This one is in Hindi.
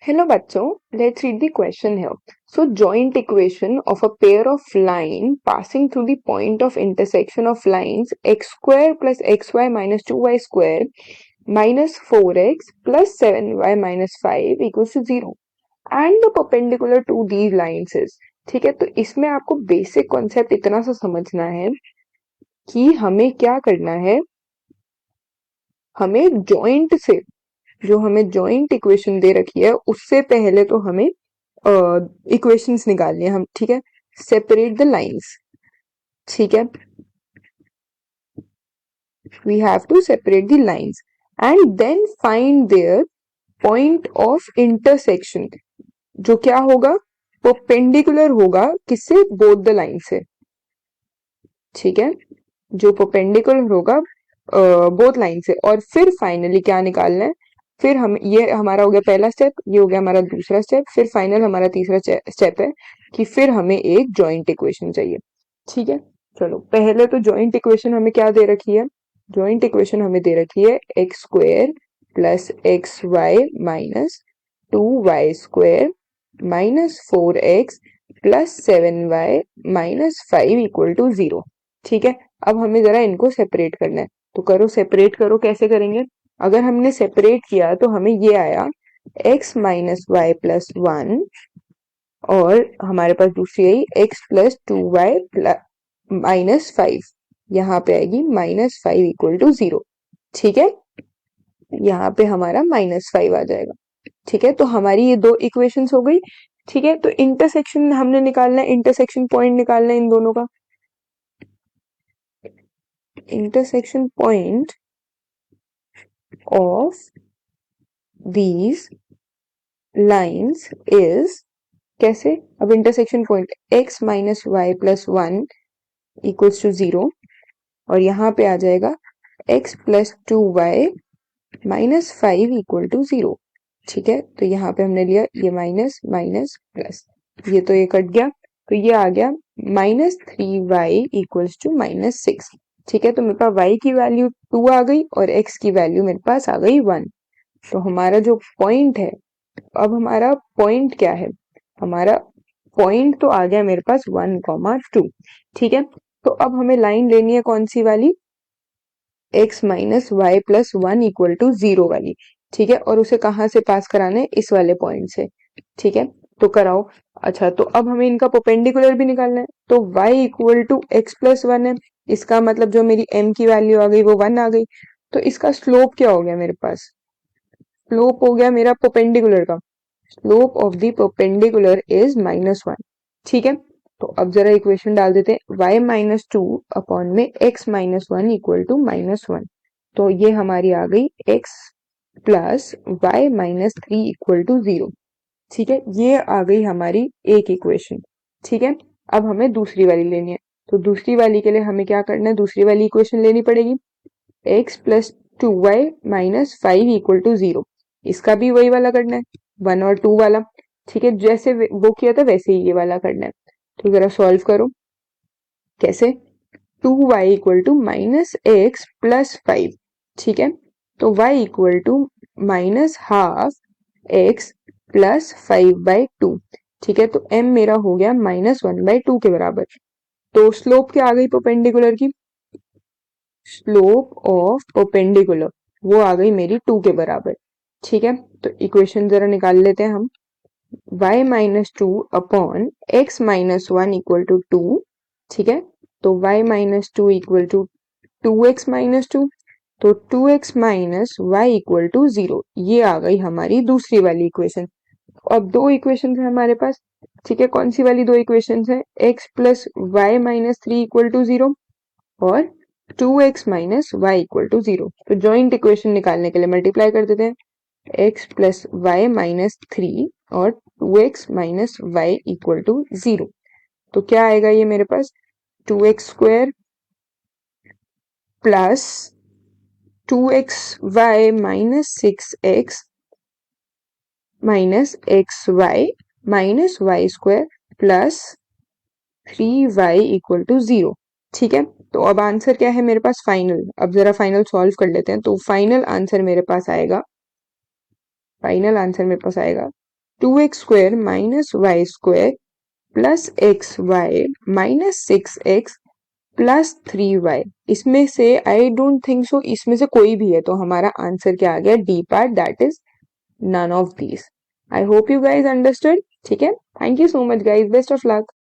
Hello bachcho, let's read the question here. So joint equation of a pair of line passing through the point of intersection of lines x square plus xy minus 2y square minus 4x plus 7y minus 5 equals to 0 and the perpendicular to these lines is। ठीक है, तो इसमें आपको बेसिक कॉन्सेप्ट इतना सा समझना है कि हमें क्या करना है। हमें जॉइंट से जो हमें जॉइंट इक्वेशन दे रखी है उससे पहले तो हमें इक्वेशंस निकालनी है हम। ठीक है, सेपरेट द लाइंस। ठीक है, we have to separate the lines and then find their point of intersection, जो क्या होगा, परपेंडिकुलर होगा किससे, बोथ द लाइन से। ठीक है, जो परपेंडिकुलर होगा बोथ लाइन से। और फिर फाइनली क्या निकालना है, फिर हम, ये हमारा हो गया पहला स्टेप, ये हो गया हमारा दूसरा स्टेप, फिर फाइनल हमारा तीसरा स्टेप है कि फिर हमें एक जॉइंट इक्वेशन चाहिए। ठीक है, चलो पहले तो जॉइंट इक्वेशन हमें क्या दे रखी है। जॉइंट इक्वेशन हमें दे रखी है x square plus x y minus 2y square minus 4x plus 7y minus 5 equal to 0। ठीक है, अब हमें जरा इनको सेपरेट करना है, तो करो सेपरेट करो। कैसे करेंगे, अगर हमने सेपरेट किया तो हमें ये आया x माइनस वाई प्लस 1 और हमारे पास दूसरी आई x प्लस 2y माइनस 5, यहाँ पे आएगी माइनस 5 इक्वल टू 0। ठीक है, यहाँ पे हमारा माइनस 5 आ जाएगा। ठीक है, तो हमारी ये दो इक्वेशंस हो गई। ठीक है, तो इंटरसेक्शन हमने निकालना है, इंटरसेक्शन पॉइंट निकालना है इन दोनों का। Intersection point of these lines is, कैसे, अब intersection point x minus y plus 1 equals to 0 और यहाँ पे आ जाएगा x plus 2y minus 5 equal to 0। ठीक है, तो यहाँ पे हमने लिया ये माइनस माइनस प्लस, ये तो ये कट गया, तो ये आ गया minus 3y equals to minus 6। ठीक है, तो मेरे पास y की वैल्यू 2 आ गई और x की वैल्यू मेरे पास आ गई 1। तो हमारा जो पॉइंट है, अब हमारा पॉइंट क्या है, हमारा पॉइंट तो आ गया मेरे पास 1,2। ठीक है, तो अब हमें लाइन लेनी है कौन सी वाली, x minus y plus 1 equal to 0 वाली। ठीक है, और उसे कहाँ से पास कराना है, इस वाले पॉइंट से। ठीक है, तो कराओ। अच्छा, तो अब हमें इनका परपेंडिकुलर भी निकालना है, तो y equal to x plus 1 है, इसका मतलब जो मेरी m की वैल्यू आ गई वो 1 आ गई। तो इसका स्लोप क्या हो गया मेरे पास, स्लोप हो गया मेरा परपेंडिकुलर का, slope of the perpendicular is minus 1। ठीक है, तो अब जरा इक्वेशन डाल देते हैं, y माइनस 2 अपॉन में x minus 1 equal to minus 1। तो ये हमारी आ गई x plus y minus 3 equal to 0। ठीक है, ये आ गई हमारी एक इक्वेशन। ठीक है, अब हमें दूसरी वाली लेनी है, तो दूसरी वाली के लिए हमें क्या करना है, दूसरी वाली इक्वेशन लेनी पड़ेगी x plus 2y minus 5 equal to 0। इसका भी वही वाला करना है, 1 और 2 वाला। ठीक है, जैसे वो किया था वैसे ही ये वाला करना है। तो जरा सॉल्व करो, कैसे, 2y equal to minus x plus 5। ठीक है, तो y equal to minus half x plus 5/2। ठीक है, तो m मेरा हो गया माइनस 1/2 के बराबर। तो स्लोप क्या आ गई परपेंडिकुलर की, स्लोप ऑफ परपेंडिकुलर वो आ गई मेरी 2 के बराबर। ठीक है, तो इक्वेशन जरा निकाल लेते हैं हम, y minus 2 upon x minus 1 equal to 2। ठीक है, तो y minus 2 equal to 2x minus 2, तो 2x minus Y equal to 0, ये आ गई हमारी दूसरी वाली इक्वेशन। अब दो इक्वेशन है हमारे पास। ठीक है, कौन सी वाली दो इक्वेशन है, x plus y minus 3 equal to 0 और 2x minus Y equal to 0। तो जॉइंट इक्वेशन निकालने के लिए मल्टीप्लाई कर देते हैं, x प्लस वाई माइनस 3 और 2x minus Y equal to 0। तो क्या आएगा ये मेरे पास, 2x square plus 2xy minus 6x minus xy minus y square plus 3y equal to 0। ठीक है, तो अब आंसर क्या है मेरे पास फाइनल, अब जरा फाइनल सॉल्व कर लेते हैं। तो फाइनल आंसर मेरे पास आएगा, फाइनल आंसर मेरे पास आएगा 2x² minus y² plus xy minus 6x plus 3y। इसमें से आई डोंट थिंक सो इसमें से कोई भी है, तो हमारा आंसर क्या आ गया? D part, that is none of these. I hope you guys understood. ठीक है, thank you so much guys, best of luck.